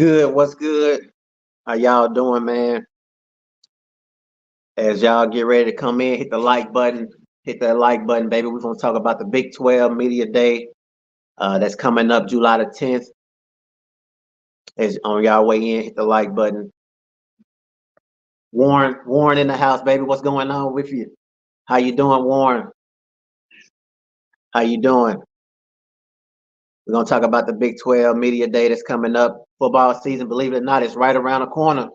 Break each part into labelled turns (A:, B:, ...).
A: good? What's good? How y'all doing, man? As y'all get ready to come in, hit the like button. Hit that like button, baby. We're gonna talk about the Big 12 Media Day that's coming up July the 10th. As on y'all way in, hit the like button. Warren in the house, baby. What's going on with you? How you doing, Warren? How you doing? We're gonna talk about the Big 12 Media Day that's coming up. Football season, believe it or not, it's right around the corner.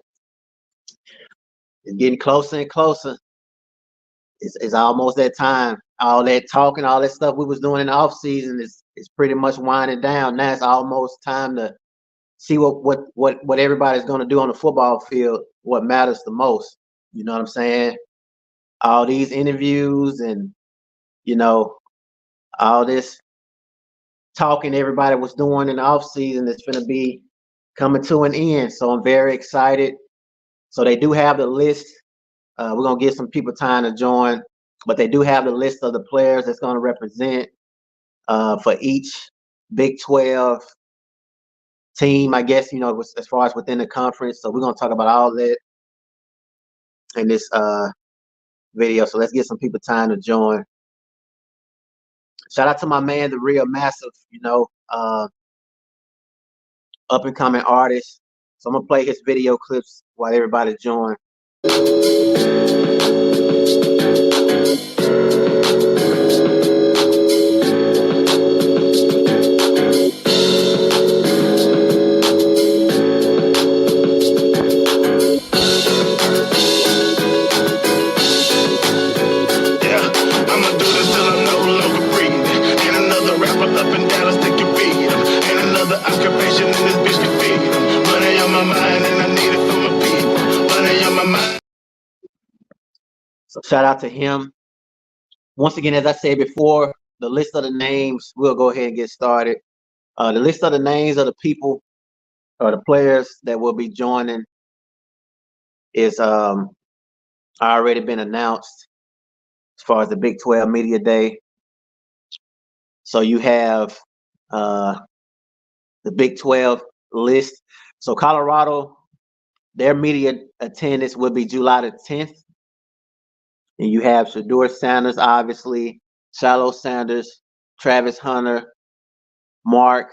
A: It's getting closer and closer. It's almost that time. All that talking, all that stuff we was doing in the off season is pretty much winding down. Now it's almost time to see what everybody's going to do on the football field. What matters the most. You know what I'm saying? All these interviews and you know all this talking everybody was doing in the off season is going to be coming to an end. So I'm very excited. So they do have the list. We're gonna give some people time to join, but they do have the list of the players that's going to represent for each Big 12 team, I guess, as far as within the conference. So we're going to talk about all that in this video. So let's get some people time to join. Shout out to my man, the Real Massive, up and coming artist. So I'm going to play his video clips while everybody join. So shout out to him. Once again, as I said before, the list of the names, we'll go ahead and get started. The list of the names of the people or the players that will be joining is already been announced as far as the Big 12 Media Day. So you have the Big 12 list. So Colorado, their media attendance will be July the 10th. And you have Shedeur Sanders, obviously, Shiloh Sanders, Travis Hunter, Mark,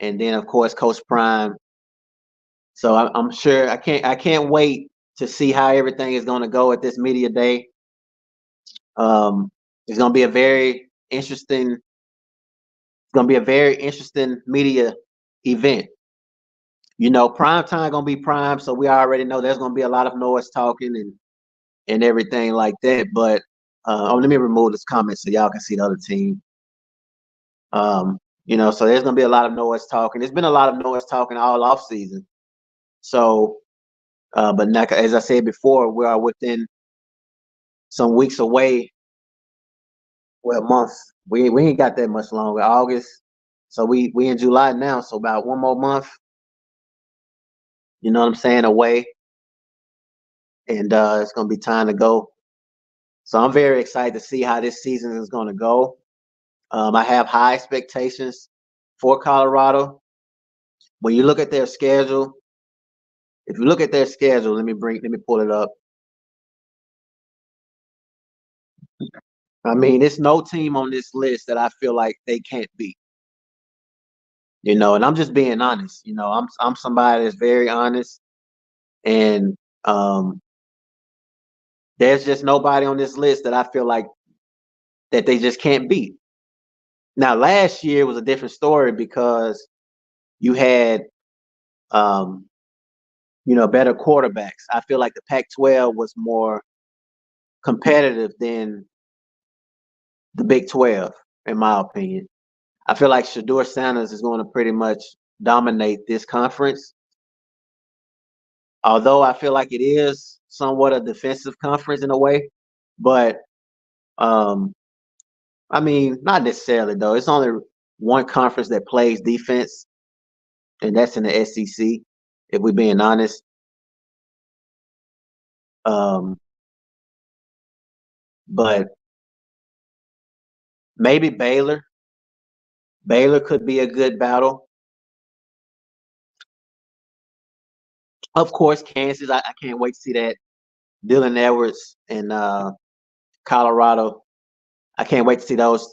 A: and then of course Coach Prime. So I'm sure I can't wait to see how everything is going to go at this media day. It's going to be a very interesting. It's going to be a very interesting media event. Prime time going to be prime, so we already know there's going to be a lot of noise talking and everything like that. But let me remove this comment so y'all can see the other team. So there's going to be a lot of noise talking. There's been a lot of noise talking all off season. So, but like, as I said before, we are within some weeks away. Well, months. We ain't got that much longer. August. So we in July now. So about one more month. You know what I'm saying? Away. And it's going to be time to go. So I'm very excited to see how this season is going to go. I have high expectations for Colorado. When you look at their schedule, if you look at their schedule, let me pull it up. I mean, there's no team on this list that I feel like they can't beat. And I'm just being honest. I'm somebody that's very honest, and there's just nobody on this list that I feel like that they just can't beat. Now, last year was a different story because you had better quarterbacks. I feel like the Pac-12 was more competitive than the Big 12, in my opinion. I feel like Shedeur Sanders is going to pretty much dominate this conference. Although I feel like it is somewhat a defensive conference in a way, but I mean, not necessarily though. It's only one conference that plays defense, and that's in the SEC, if we're being honest. But maybe Baylor. Baylor could be a good battle. Of course, Kansas. I can't wait to see that. Dylan Edwards and Colorado. I can't wait to see those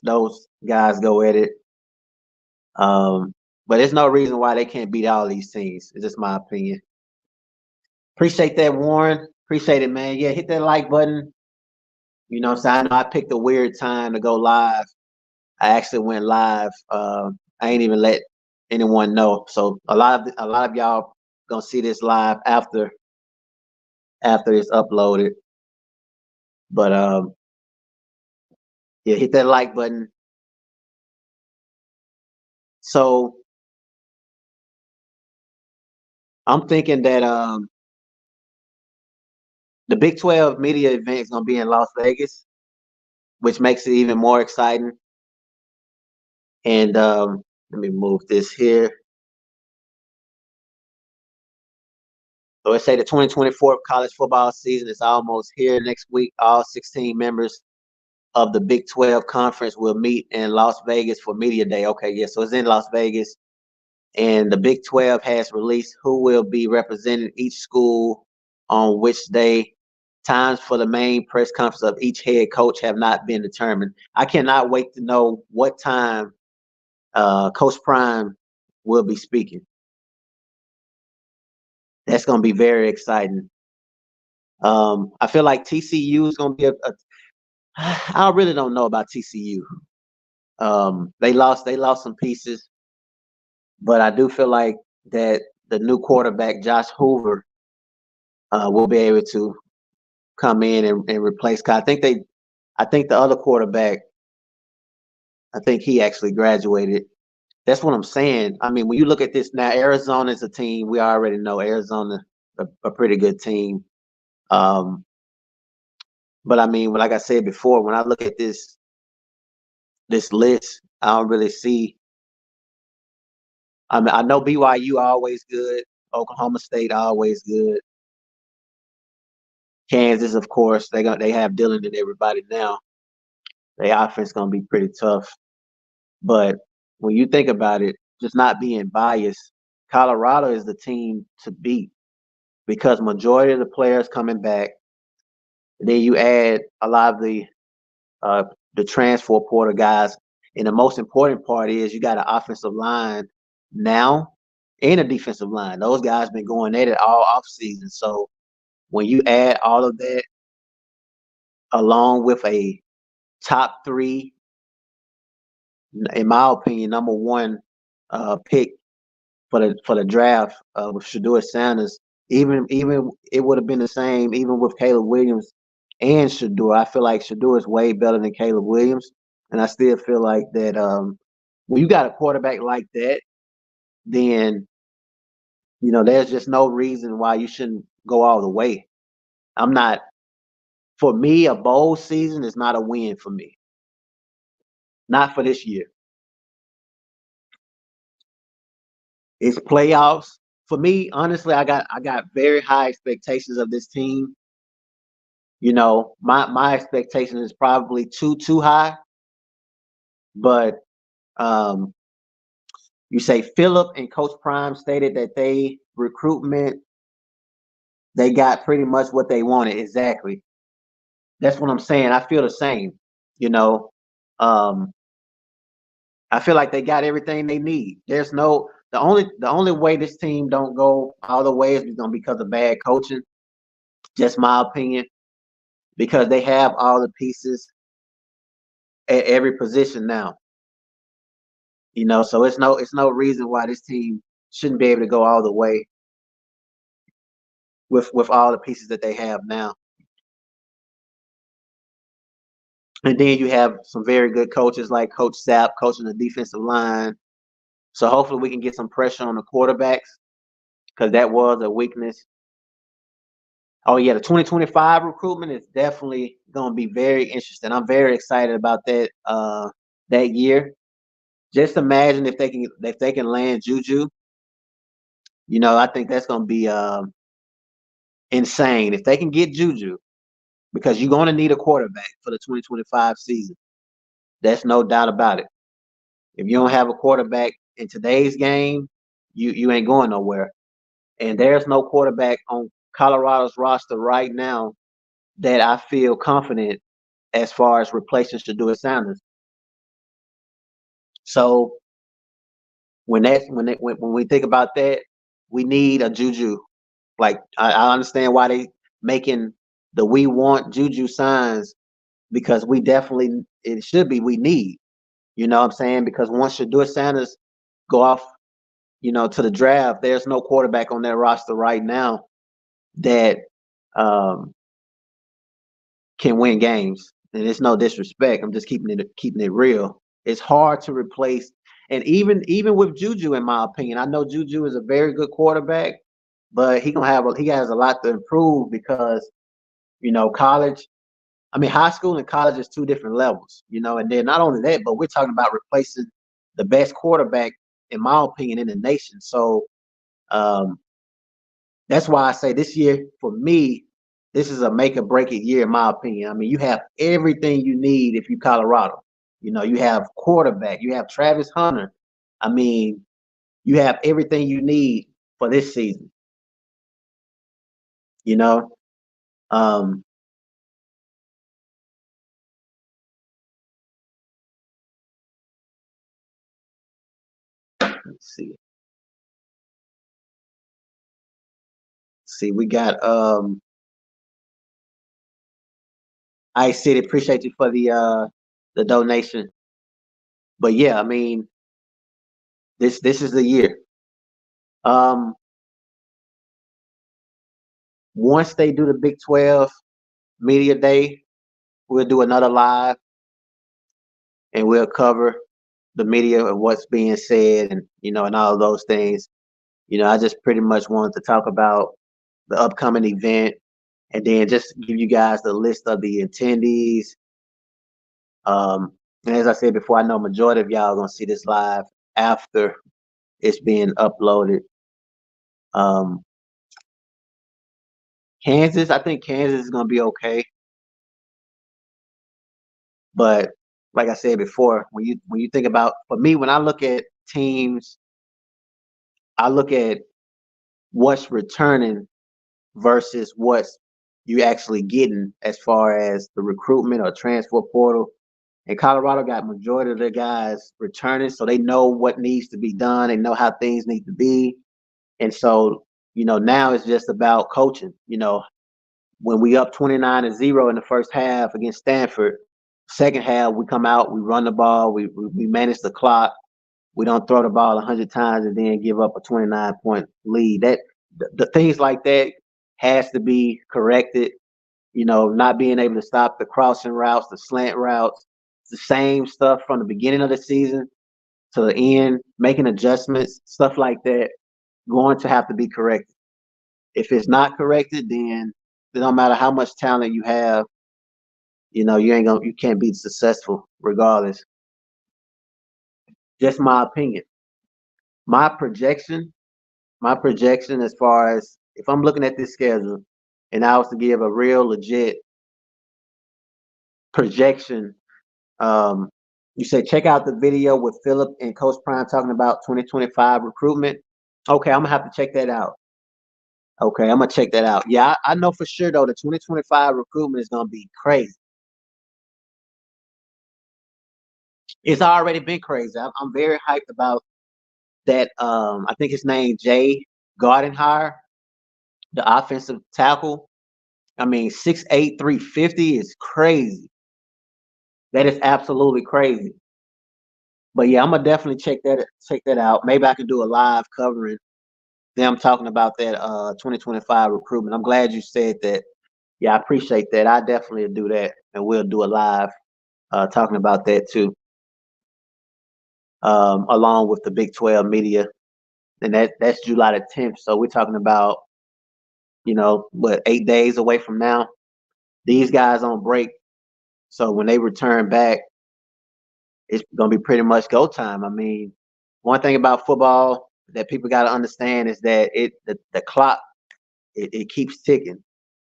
A: guys go at it. But there's no reason why they can't beat all these teams. It's just my opinion. Appreciate that, Warren. Appreciate it, man. Yeah, hit that like button. So I know I picked a weird time to go live. I actually went live. I ain't even let anyone know. So a lot of y'all gonna see this live after it's uploaded. But yeah, hit that like button. So I'm thinking that the Big 12 media event is gonna be in Las Vegas, which makes it even more exciting. And let me move this here. So let's say the 2024 college football season is almost here. Next week, all 16 members of the Big 12 conference will meet in Las Vegas for Media Day. Okay, yeah, so it's in Las Vegas. And the Big 12 has released who will be representing each school on which day. Times for the main press conference of each head coach have not been determined. I cannot wait to know what time Coach Prime will be speaking. That's going to be very exciting. I feel like TCU is going to be I really don't know about TCU. They lost some pieces, but I do feel like that the new quarterback Josh Hoover will be able to come in and replace. I think the other quarterback, I think he actually graduated. That's what I'm saying. I mean, when you look at this now, Arizona is a team we already know. Arizona, a pretty good team. But I mean, like I said before, when I look at this list, I don't really see. I mean, I know BYU always good. Oklahoma State always good. Kansas, of course, they have Dylan and everybody now. Their offense gonna be pretty tough. But when you think about it, just not being biased, Colorado is the team to beat because majority of the players coming back. Then you add a lot of the transfer portal guys, and the most important part is you got an offensive line now and a defensive line. Those guys been going at it all off season. So when you add all of that along with a top three, in my opinion, number one pick for the draft with Shedeur Sanders, even it would have been the same even with Caleb Williams and Shedeur. I feel like Shedeur is way better than Caleb Williams, and I still feel like that when you got a quarterback like that, then there's just no reason why you shouldn't go all the way. I'm not. For me, a bowl season is not a win for me. Not for this year. It's playoffs. For me, honestly, I got very high expectations of this team. My expectation is probably too high. But you say Phillip and Coach Prime stated that recruitment, they got pretty much what they wanted. Exactly. That's what I'm saying. I feel the same. You know, um, I feel like they got everything they need. There's no the only way this team don't go all the way is gonna because of bad coaching. Just my opinion, because they have all the pieces at every position now. So it's no reason why this team shouldn't be able to go all the way with all the pieces that they have now. And then you have some very good coaches like Coach Sapp coaching the defensive line. So hopefully we can get some pressure on the quarterbacks because that was a weakness. Oh yeah, the 2025 recruitment is definitely going to be very interesting. I'm very excited about that year. Just imagine if they can land Juju. I think that's going to be insane if they can get Juju because you're going to need a quarterback for the 2025 season. That's no doubt about it. If you don't have a quarterback in today's game, you ain't going nowhere. And there's no quarterback on Colorado's roster right now that I feel confident as far as replacing Shedeur Sanders. So when we think about that, we need a Juju. Like I understand why they making the "we want Juju" signs, because we definitely, it should be, we need. You know what I'm saying? Because once Shedeur Sanders go off, to the draft, there's no quarterback on their roster right now that um, can win games. And it's no disrespect. I'm just keeping it real. It's hard to replace, and even with Juju, in my opinion, I know Juju is a very good quarterback, but he has a lot to improve, because college. I mean, high school and college is two different levels, and then not only that, but we're talking about replacing the best quarterback, in my opinion, in the nation. So um, that's why I say this year, for me, this is a make or break it year, in my opinion. I mean, you have everything you need if you Colorado. You have quarterback, you have Travis Hunter. I mean, you have everything you need for this season. You know, um, let's see. See, we got Ice City. Appreciate you for the donation. But yeah, I mean, this is the year. Um, Once they do the Big 12 media day, we'll do another live, and we'll cover the media and what's being said, and and all of those things. I just pretty much wanted to talk about the upcoming event, and then just give you guys the list of the attendees. And as I said before, I know majority of y'all are gonna see this live after it's being uploaded. Um, Kansas, I think Kansas is gonna be okay, but like I said before, when you think about, for me, when I look at teams, I look at what's returning versus what's you actually getting as far as the recruitment or transfer portal. And Colorado got majority of their guys returning, so they know what needs to be done. They know how things need to be. And so, now it's just about coaching. When we up 29-0 in the first half against Stanford, second half we come out, we run the ball, we manage the clock. We don't throw the ball 100 times and then give up a 29-point lead. The things like that has to be corrected. Not being able to stop the crossing routes, the slant routes, the same stuff from the beginning of the season to the end, making adjustments, stuff like that, going to have to be corrected. If it's not corrected, then it don't matter how much talent you have, you can't be successful regardless. Just my opinion. My projection, my projection as far as, if I'm looking at this schedule and I was to give a real legit projection, um, you say check out the video with Philip and Coach Prime talking about 2025 recruitment. Okay, I'm gonna have to check that out. Okay, I'm gonna check that out. Yeah, I know for sure though the 2025 recruitment is gonna be crazy. It's already been crazy. I'm very hyped about that. I think his name Jay Gardenhire, the offensive tackle. I mean, 6'8", 350 is crazy. That is absolutely crazy. But yeah, I'm gonna definitely check that out. Maybe I can do a live covering them talking about that 2025 recruitment. I'm glad you said that. Yeah, I appreciate that. I definitely do that, and we'll do a live talking about that too, along with the Big 12 media, and that's July the 10th. So we're talking about, what, 8 days away from now. These guys on break, so when they return back, it's gonna be pretty much go time. I mean, one thing about football that people got to understand is that the clock, it keeps ticking.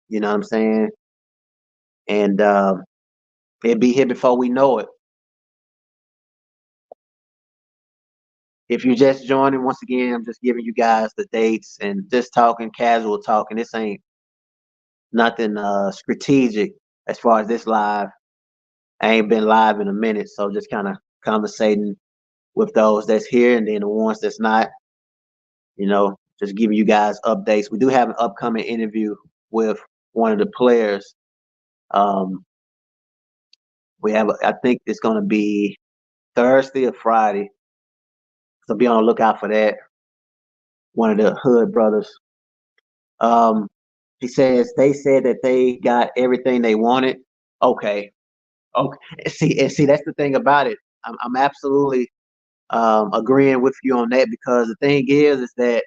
A: You know what I'm saying? And it'll be here before we know it. If you're just joining, once again, I'm just giving you guys the dates and just talking, casual talking. This ain't nothing strategic as far as this live. I ain't been live in a minute, so just kind of conversating with those that's here, and then the ones that's not, just giving you guys updates. We do have an upcoming interview with one of the players. I think it's going to be Thursday or Friday, so be on the lookout for that. One of the Hood brothers. He says they said that they got everything they wanted. Okay, okay. See, that's the thing about it. I'm absolutely agreeing with you on that, because the thing is that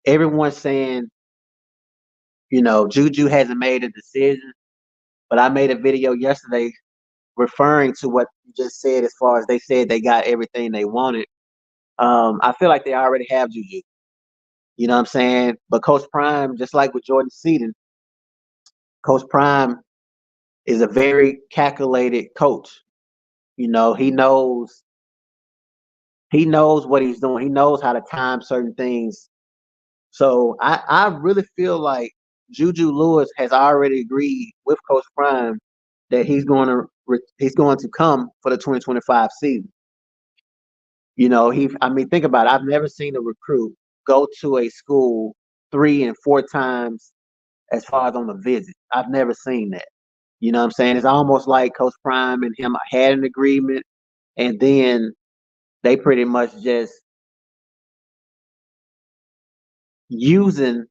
A: everyone's saying, Juju hasn't made a decision, but I made a video yesterday referring to what you just said as far as they said they got everything they wanted. I feel like they already have Juju. You know what I'm saying? But Coach Prime, just like with Jordan Seaton, Coach Prime is a very calculated coach. He knows what he's doing. He knows how to time certain things. So I really feel like Juju Lewis has already agreed with Coach Prime that he's going to come for the 2025 season. Think about it. I've never seen a recruit go to a school 3 and 4 times as far as on a visit. I've never seen that. You know what I'm saying? It's almost like Coach Prime and him had an agreement, and then they pretty much just using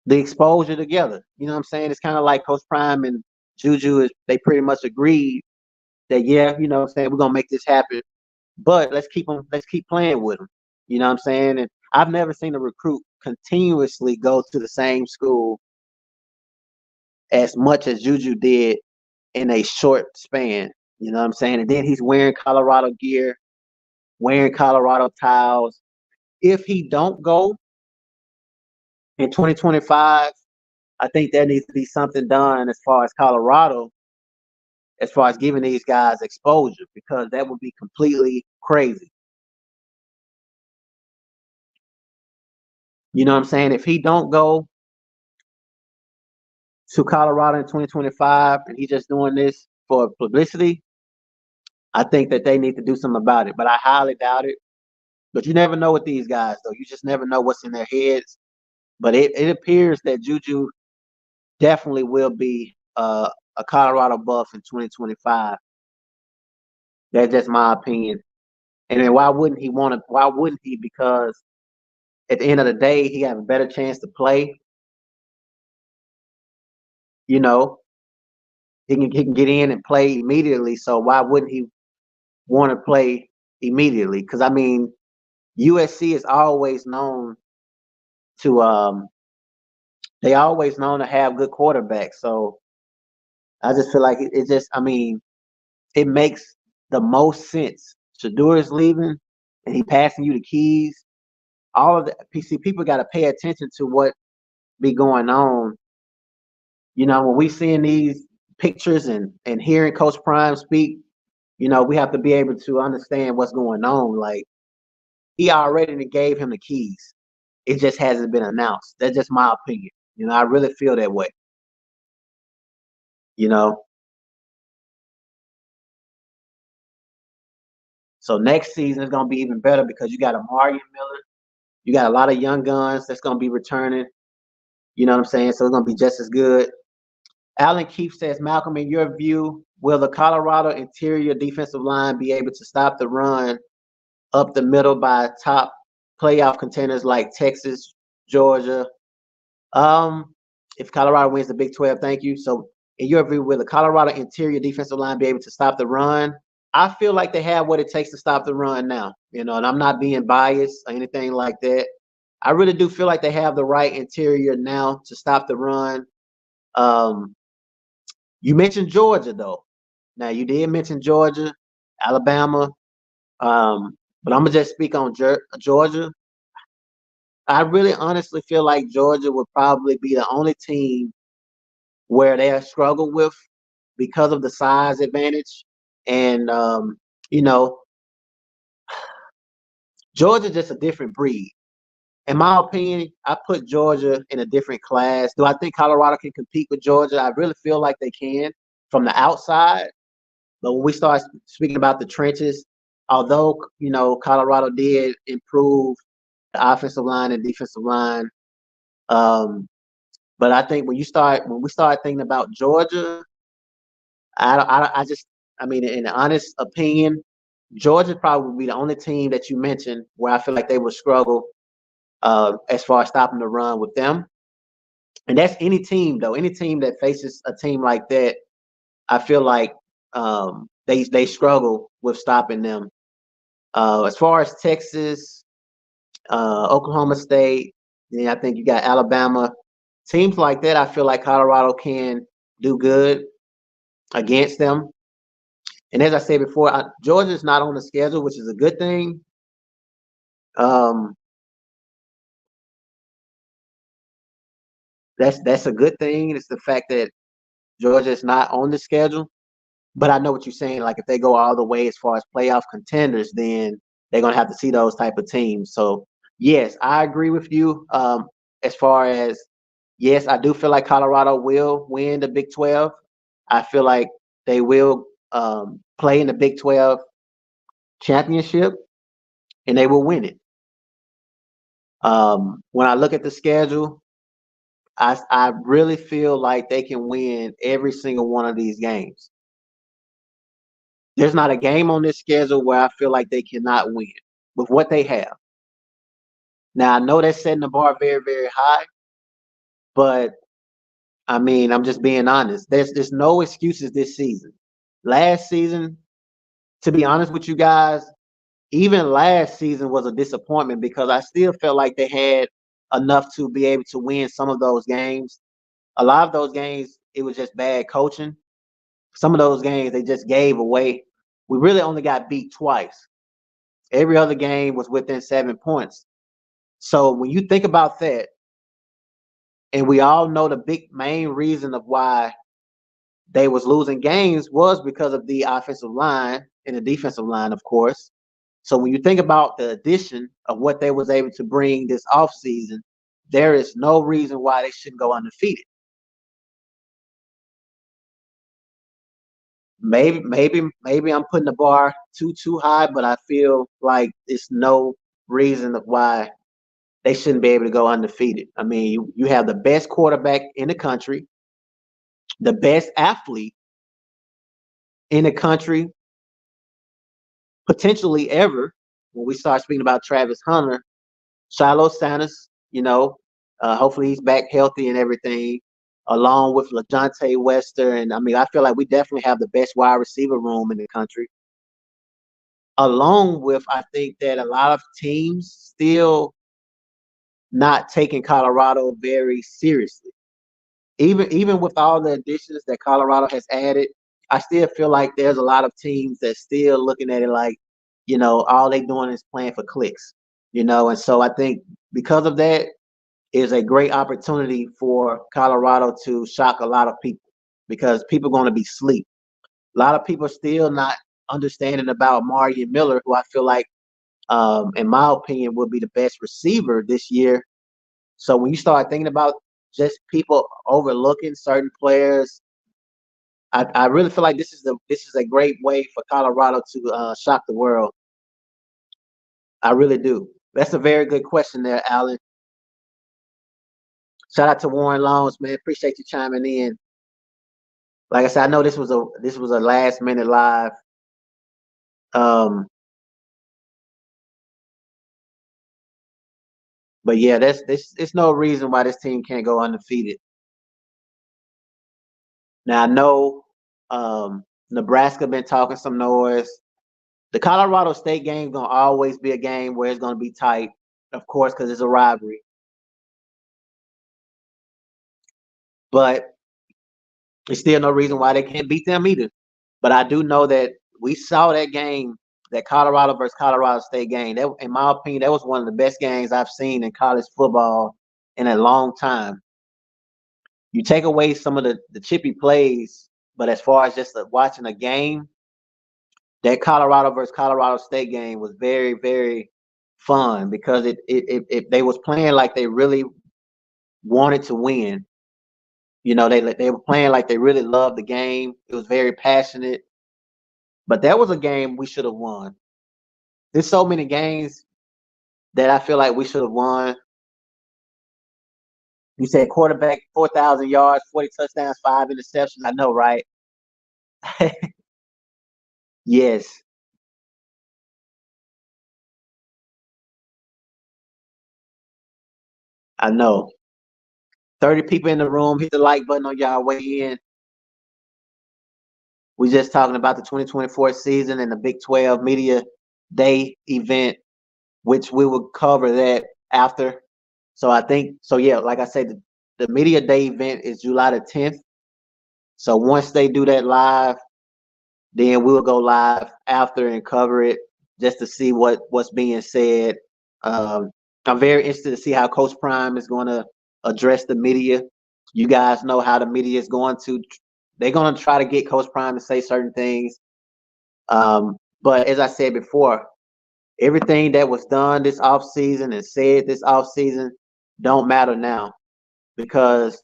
A: the exposure together. You know what I'm saying? It's kind of like Coach Prime and Juju they pretty much agreed that, yeah, what I'm saying, we're gonna make this happen, but let's keep playing with them. You know what I'm saying? And I've never seen a recruit continuously go to the same school as much as Juju did in a short span. You know what I'm saying? And then he's wearing Colorado gear, wearing Colorado towels. If he don't go in 2025, I think there needs to be something done as far as Colorado, as far as giving these guys exposure, because that would be completely crazy. You know what I'm saying? If he don't go to Colorado in 2025 and he's just doing this for publicity, I think that they need to do something about it. But I highly doubt it. But you never know with these guys, though. You just never know what's in their heads. But it appears that Juju definitely will be a Colorado Buff in 2025. That's just my opinion. And then why wouldn't he want to? Why wouldn't he? Because at the end of the day, he has a better chance to play. You know, he can get in and play immediately. So why wouldn't he want to play immediately? Because USC is always known to they always known to have good quarterbacks. So I just feel like it makes the most sense. Shador is leaving and he passing you the keys. All of the PC people got to pay attention to what be going on. When we seeing these pictures and hearing Coach Prime speak, we have to be able to understand what's going on. Like, he already gave him the keys. It just hasn't been announced. That's just my opinion. I really feel that way. You know. So next season is gonna be even better because you got Amari Miller. You got a lot of young guns that's gonna be returning. You know what I'm saying? So it's gonna be just as good. Alan Keefe says, Malcolm, in your view, will the Colorado interior defensive line be able to stop the run up the middle by top playoff contenders like Texas, Georgia? If Colorado wins the Big 12, thank you. So in your view, will the Colorado interior defensive line be able to stop the run? I feel like they have what it takes to stop the run now, and I'm not being biased or anything like that. I really do feel like they have the right interior now to stop the run. You mentioned Georgia, though. Now, you did mention Georgia, Alabama, but I'm going to just speak on Georgia. I really honestly feel like Georgia would probably be the only team where they struggle with because of the size advantage. And, you know, Georgia's just a different breed. In my opinion, I put Georgia in a different class. Do I think Colorado can compete with Georgia? I really feel like they can from the outside. But when we start speaking about the trenches, although Colorado did improve the offensive line and defensive line, but I think when we start thinking about Georgia, I mean, in an honest opinion, Georgia probably would be the only team that you mentioned where I feel like they would struggle as far as stopping the run with them. And that's any team, though. Any team that faces a team like that, I feel like they struggle with stopping them. As far as Texas, Oklahoma State, I think you got Alabama. Teams like that, I feel like Colorado can do good against them. And as I said before, Georgia's not on the schedule, which is a good thing. Um, that's a good thing. It's the fact that Georgia is not on the schedule. But I know what you're saying. Like if they go all the way as far as playoff contenders, then they're gonna have to see those type of teams. So yes, I agree with you. As far as yes, I do feel like Colorado will win the Big 12. I feel like they will play in the Big 12 championship and they will win it. When I look at the schedule, I really feel like they can win every single one of these games. There's not a game on this schedule where I feel like they cannot win with what they have. Now I know that's setting the bar very, very high, but I mean, I'm just being honest. There's no excuses this season. Last season, to be honest with you guys, even last season was a disappointment because I still felt like they had enough to be able to win some of those games. A lot of those games, it was just bad coaching. Some of those games they just gave away. We really only got beat twice. Every other game was within 7 points. So when you think about that, and we all know the big main reason of why they was losing games was because of the offensive line and the defensive line, of course. So when you think about the addition of what they was able to bring this offseason, there is no reason why they shouldn't go undefeated. Maybe I'm putting the bar too high, but I feel like it's no reason of why they shouldn't be able to go undefeated. I mean, you have the best quarterback in the country, the best athlete in the country, potentially ever. When we start speaking about Travis Hunter, Shiloh Sanders, hopefully he's back healthy and everything, along with LaJohntay Wester. And I mean, I feel like we definitely have the best wide receiver room in the country. Along with, I think that a lot of teams still not taking Colorado very seriously. Even with all the additions that Colorado has added, I still feel like there's a lot of teams that still looking at it like, all they doing is playing for clicks, and so I think because of that is a great opportunity for Colorado to shock a lot of people because people are going to be asleep. A lot of people are still not understanding about Marion Miller, who I feel like, in my opinion, will be the best receiver this year. So when you start thinking about just people overlooking certain players, I really feel like this is a great way for Colorado to shock the world. I really do. That's a very good question there, Alan. Shout out to Warren Lones, man. Appreciate you chiming in. Like I said, I know this was a last minute live. Um, but yeah, it's no reason why this team can't go undefeated. Now I know Nebraska been talking some noise. The Colorado State game gonna always be a game where it's gonna be tight, of course, because it's a rivalry. But there's still no reason why they can't beat them either. But I do know that we saw that game, that Colorado versus Colorado State game. That, in my opinion, that was one of the best games I've seen in college football in a long time. You take away some of the chippy plays, but as far as just watching a game, that Colorado versus Colorado State game was very, very fun because they was playing like they really wanted to win. You know, they were playing like they really loved the game. It was very passionate. But that was a game we should have won. There's so many games that I feel like we should have won. You said quarterback, 4,000 yards, 40 touchdowns, 5 interceptions. I know, right? Yes, I know. 30 people in the room. Hit the like button on y'all way in. We just talking about the 2024 season and the Big-12 Media Day event, which we will cover that after. So I think so. Yeah, like I said, the Media Day event is July the 10th. So once they do that live, then we'll go live after and cover it just to see what's being said. Um, I'm very interested to see how Coach Prime is going to address the media. You guys know how the media is going to. They're going to try to get Coach Prime to say certain things. But as I said before, everything that was done this offseason and said this offseason don't matter now because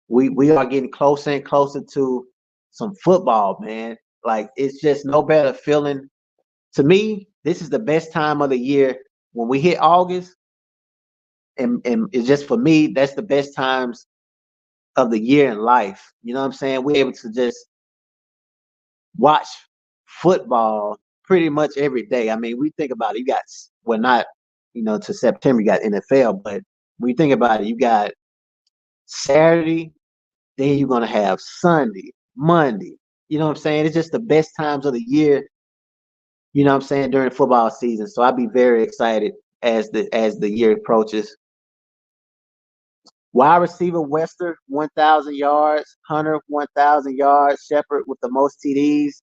A: we are getting closer and closer to some football, man. Like it's just no better feeling. To me, this is the best time of the year when we hit August, and it's just for me, that's the best times of the year in life. You know what I'm saying? We're able to just watch football pretty much every day. I mean, we think about it, you got well not, to September you got NFL, but when you think about it, you got Saturday, then you're gonna have Sunday, Monday. You know what I'm saying? It's just the best times of the year, you know what I'm saying, during the football season. So I'd be very excited as the year approaches. Wide receiver Wester, 1,000 yards, Hunter, 1,000 yards, Shepard with the most TDs.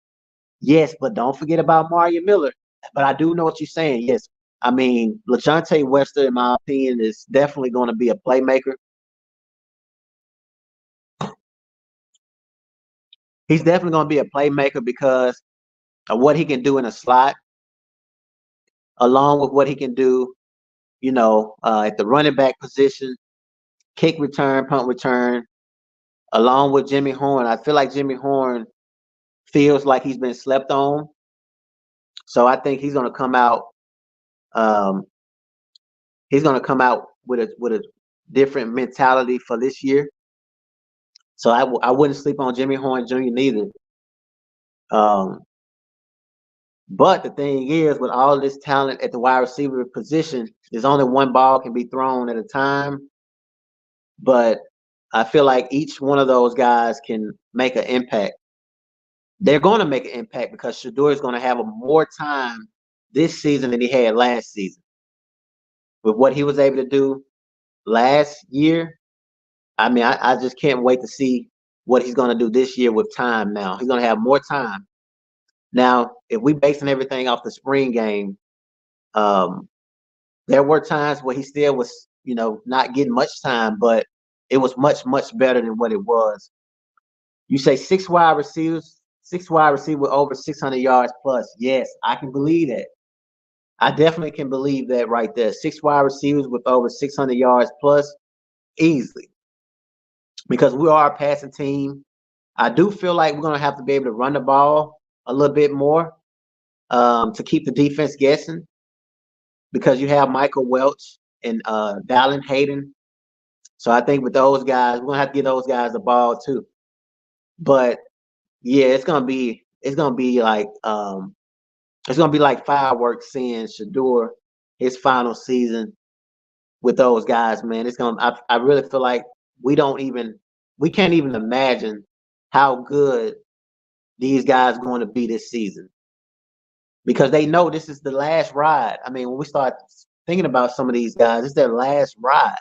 A: Yes, but don't forget about Mario Miller. But I do know what you're saying. Yes. I mean, LaJohntay Wester, in my opinion, is definitely going to be a playmaker. He's definitely going to be a playmaker because of what he can do in a slot, along with what he can do, at the running back position, kick return, punt return, along with Jimmy Horn. I feel like Jimmy Horn feels like he's been slept on. So I think he's going to come out. Um, he's going to come out with a different mentality for this year. So I wouldn't sleep on Jimmy Horn Jr. neither. Um, but the thing is, with all this talent at the wide receiver position, there's only one ball can be thrown at a time. But I feel like each one of those guys can make an impact. They're going to make an impact because Shador is going to have more time this season than he had last season. With what he was able to do last year, I mean, I just can't wait to see what he's going to do this year with time now. He's going to have more time. Now, if we basing everything off the spring game, um, there were times where he still was, not getting much time, but it was much, much better than what it was. You say six wide receivers with over 600 yards plus. Yes, I can believe that. I definitely can believe that right there. Six wide receivers with over 600 yards plus easily because we are a passing team. I do feel like we're going to have to be able to run the ball a little bit more to keep the defense guessing because you have Michael Welch and Dallin Hayden. So I think with those guys, we're going to have to give those guys the ball too. But yeah, it's gonna be like fireworks seeing Shador his final season with those guys, man. I really feel like we can't even imagine how good these guys going to be this season because they know this is the last ride. I mean, when we start thinking about some of these guys, it's their last ride.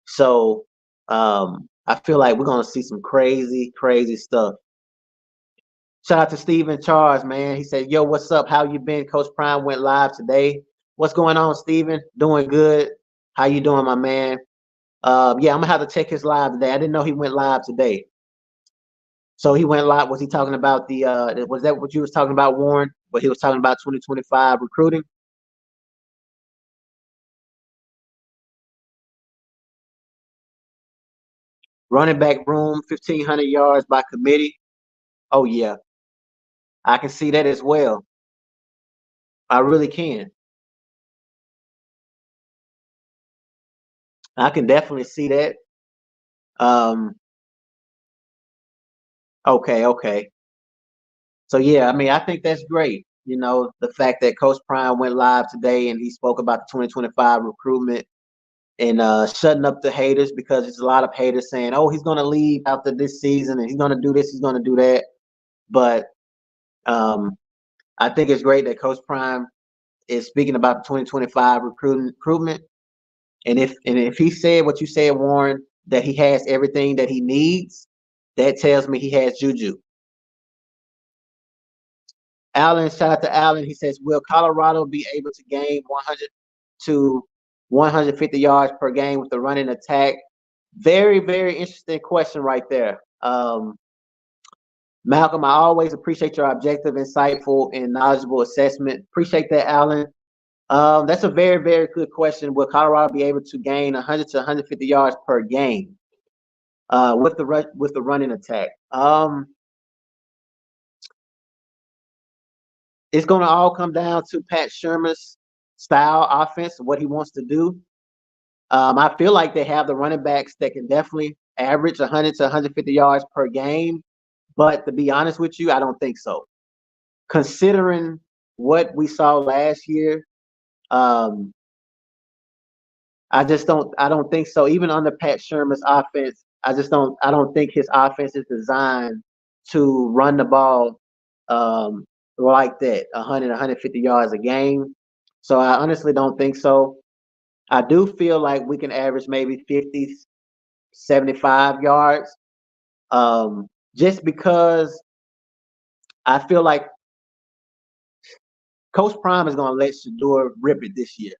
A: So I feel like we're gonna see some crazy, crazy stuff. Shout out to Steven Charles, man. He said, "Yo, what's up? How you been? Coach Prime went live today. What's going on, Steven? Doing good. How you doing, my man? Yeah, I'm gonna have to check his live today. I didn't know he went live today. So he went live. Was he talking about was that what you was talking about, Warren? But he was talking about 2025 recruiting. Running back room, 1,500 yards by committee. Oh yeah, I can see that as well. I really can. I can definitely see that. Um, okay. So yeah, I mean, I think that's great. You know, the fact that Coach Prime went live today and he spoke about the 2025 recruitment and shutting up the haters, because there's a lot of haters saying, "Oh, he's going to leave after this season and he's going to do this, he's going to do that." But um, I think it's great that Coach Prime is speaking about the 2025 recruitment. And if he said what you said, Warren, that he has everything that he needs, that tells me he has juju. Allen, shout out to Allen. He says, will Colorado be able to gain 100 to 150 yards per game with the running attack? Very, very interesting question right there. Malcolm, I always appreciate your objective, insightful, and knowledgeable assessment. Appreciate that, Allen. That's a very, very good question. Will Colorado be able to gain 100 to 150 yards per game with the running attack? It's going to all come down to Pat Shermer's style offense, what he wants to do. I feel like they have the running backs that can definitely average 100 to 150 yards per game. But to be honest with you, I don't think so. Considering what we saw last year, um, I don't think so. Even under Pat Shermer's offense, I don't think his offense is designed to run the ball um, like that, 100, 150 yards a game. So I honestly don't think so. I do feel like we can average maybe 50, 75 yards. Just because I feel like Coach Prime is going to let Shador rip it this year.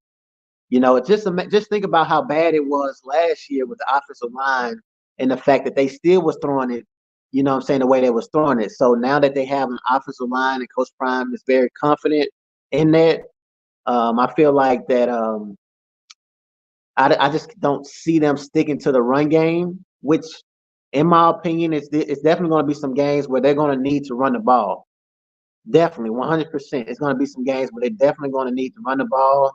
A: You know, just think about how bad it was last year with the offensive line and the fact that they still was throwing it, you know what I'm saying, the way they was throwing it. So now that they have an offensive line and Coach Prime is very confident in that, I feel like that I just don't see them sticking to the run game, which, in my opinion, it's definitely going to be some games where they're going to need to run the ball. Definitely, 100%. It's going to be some games where they're definitely going to need to run the ball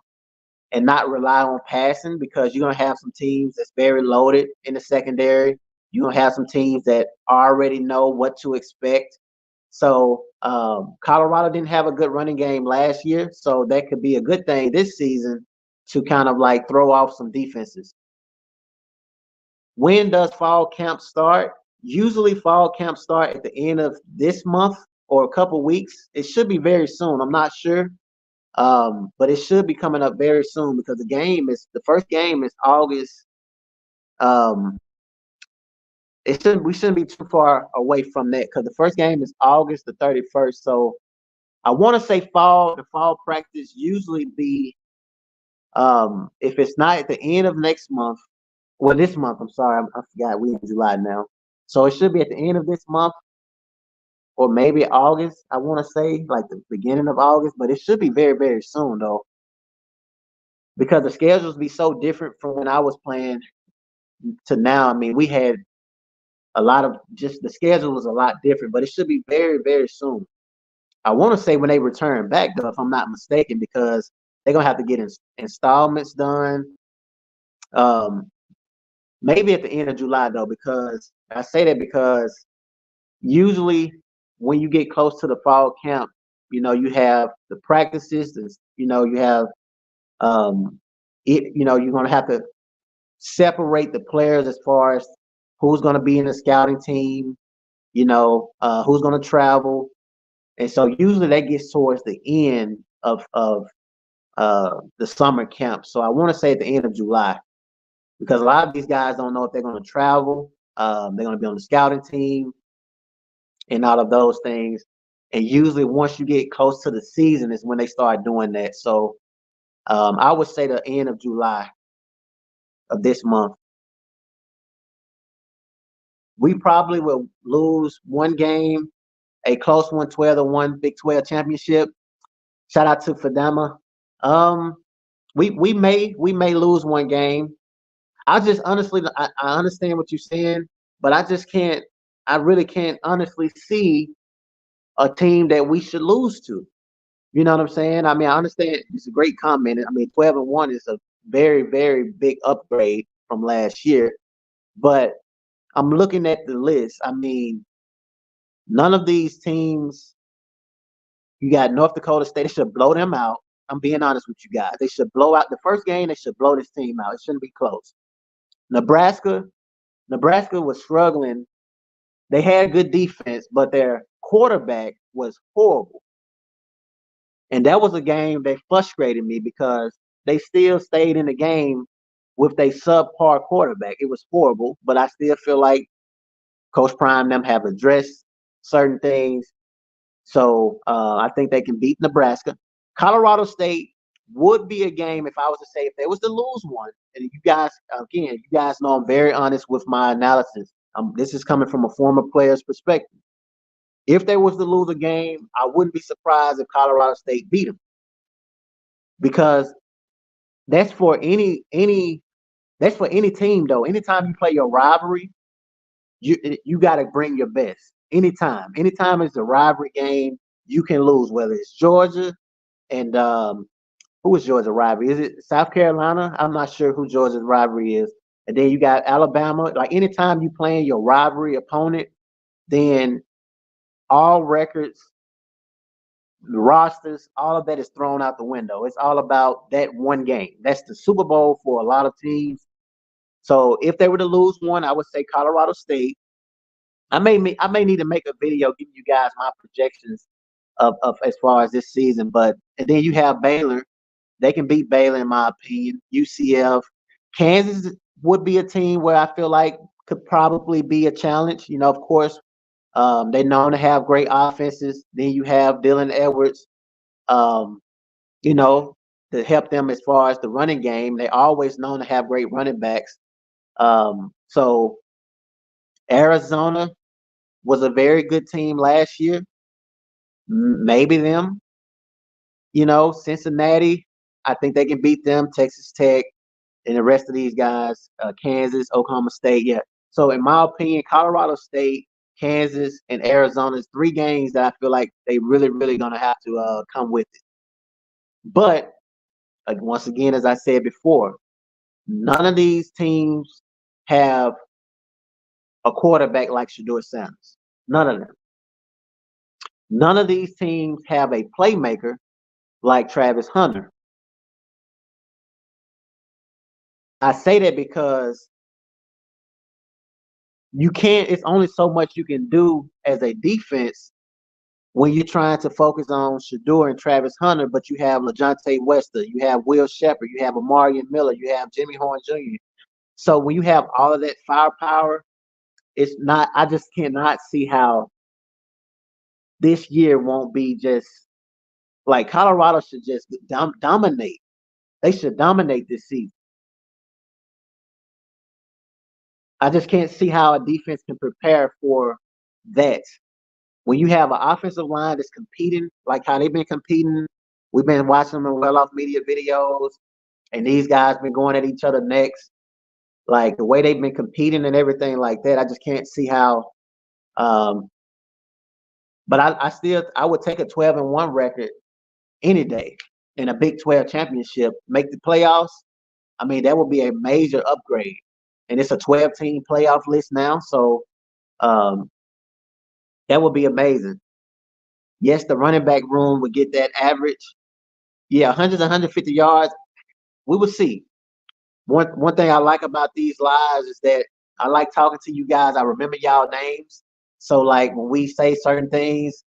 A: and not rely on passing, because you're going to have some teams that's very loaded in the secondary. You're going to have some teams that already know what to expect. So Colorado didn't have a good running game last year, so that could be a good thing this season to kind of like throw off some defenses. When does fall camp start? Usually fall camp start at the end of this month or a couple weeks. It should be very soon. I'm not sure. But it should be coming up very soon, because the first game is August. Um, we shouldn't be too far away from that, because the first game is August the 31st. So I want to say the fall practice usually be if it's not at the end of next month, well, this month, I'm sorry, I forgot we in July now. So it should be at the end of this month or maybe August. I want to say like the beginning of August, but it should be very, very soon though, because the schedules be so different from when I was playing to now. I mean, we had a lot of just the schedule was a lot different, but it should be very, very soon. I want to say when they return back, though, if I'm not mistaken, because they're gonna have to get installments done. Um, maybe at the end of July though, because I say that because usually when you get close to the fall camp, you know, you have the practices, you know, you have you know, you're gonna have to separate the players as far as who's going to be in the scouting team, you know, who's going to travel. And so usually that gets towards the end of the summer camp. So I want to say at the end of July, because a lot of these guys don't know if they're going to travel. They're going to be on the scouting team and all of those things. And usually once you get close to the season is when they start doing that. So I would say the end of July of this month. We probably will lose one game, a close one, 12-1 Big 12 championship. Shout out to Fadama. Um, we may lose one game. I just honestly I understand what you're saying. but I just can't. I really can't honestly see a team that we should lose to. You know what I'm saying? I mean, I understand it's a great comment. I mean, 12-1 is a very, very big upgrade from last year. But I'm looking at the list. I mean, none of these teams. You got North Dakota State. They should blow them out. I'm being honest with you guys. They should blow out the first game. They should blow this team out. It shouldn't be close. Nebraska. Nebraska was struggling. They had good defense, but their quarterback was horrible. And that was a game that frustrated me because they still stayed in the game with a subpar quarterback. It was horrible, but I still feel like Coach Prime and them have addressed certain things. So I think they can beat Nebraska. Colorado State would be a game if I was to say if they was to lose one. And you guys, again, you guys know I'm very honest with my analysis. This is coming from a former player's perspective. If they was to lose a game, I wouldn't be surprised if Colorado State beat them because that's for any that's for any team though. Anytime you play your rivalry, you got to bring your best. Anytime it's a rivalry game, you can lose. Whether it's Georgia and who is Georgia rivalry? Is it South Carolina? I'm not sure who Georgia's rivalry is. And then you got Alabama. Like anytime you playing your rivalry opponent, then all records, the rosters, all of that is thrown out the window. It's all about that one game. That's the Super Bowl for a lot of teams. So if they were to lose one, I would say Colorado State. I may need to make a video giving you guys my projections of as far as this season. But and then you have Baylor. They can beat Baylor in my opinion. UCF, Kansas would be a team where I feel like could probably be a challenge. You know, of course, they're known to have great offenses. Then you have Dylan Edwards. Um, you know, to help them as far as the running game. They always known to have great running backs. So Arizona was a very good team last year. Maybe them. You know, Cincinnati. I think they can beat them. Texas Tech and the rest of these guys. Kansas, Oklahoma State. Yeah. So in my opinion, Colorado State, Kansas, and Arizona is three games that I feel like they really, really gonna have to come with it. But once again, as I said before, none of these teams have a quarterback like Shedeur Sanders. None of them. None of these teams have a playmaker like Travis Hunter. I say that because it's only so much you can do as a defense when you're trying to focus on Shedeur and Travis Hunter, but you have LaJohntay Wester, you have Will Shepherd, you have Amarian Miller, you have Jimmy Horn Jr. So when you have all of that firepower, it's not. I just cannot see how this year won't be just like Colorado should just dominate. They should dominate this season. I just can't see how a defense can prepare for that. When you have an offensive line that's competing, like how they've been competing, we've been watching them in well-off media videos, and these guys been going at each other necks. Like the way they've been competing and everything like that, I just can't see how. Um, but I would take a 12-1 record any day in a Big 12 championship, make the playoffs. I mean, that would be a major upgrade. And it's a 12-team playoff list now, so um, that would be amazing. Yes, the running back room would get that average. Yeah, 100 to 150 yards. We will see. One thing I like about these lives is that I like talking to you guys. I remember y'all names. So like when we say certain things,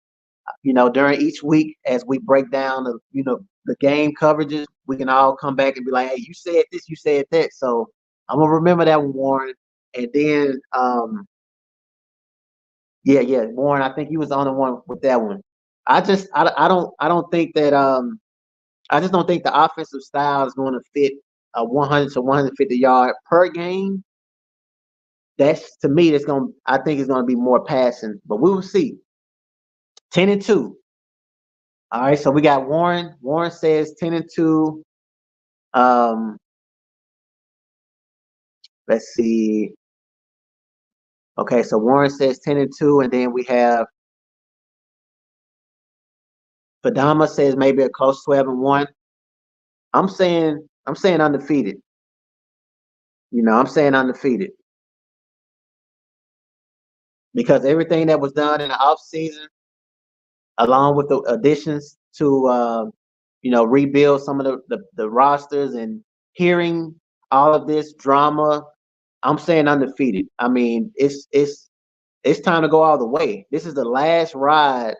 A: during each week as we break down the game coverages, we can all come back and be like, hey, you said this, you said that. So I'm gonna remember that one, Warren. And then yeah, Warren, I think he was the only one with that one. I don't think that I just don't think the offensive style is going to fit a 100 to 150 yard per game. That's to me, I think it's going to be more passing, but we will see. 10-2. All right, so we got Warren. Warren says 10-2. Um, let's see. Okay, so Warren says 10-2, and then we have Fadama says maybe a close 12-1. I'm saying undefeated. I'm saying undefeated because everything that was done in the off season, along with the additions to rebuild some of the rosters and hearing all of this drama, I'm saying undefeated. I mean, it's time to go all the way. This is the last ride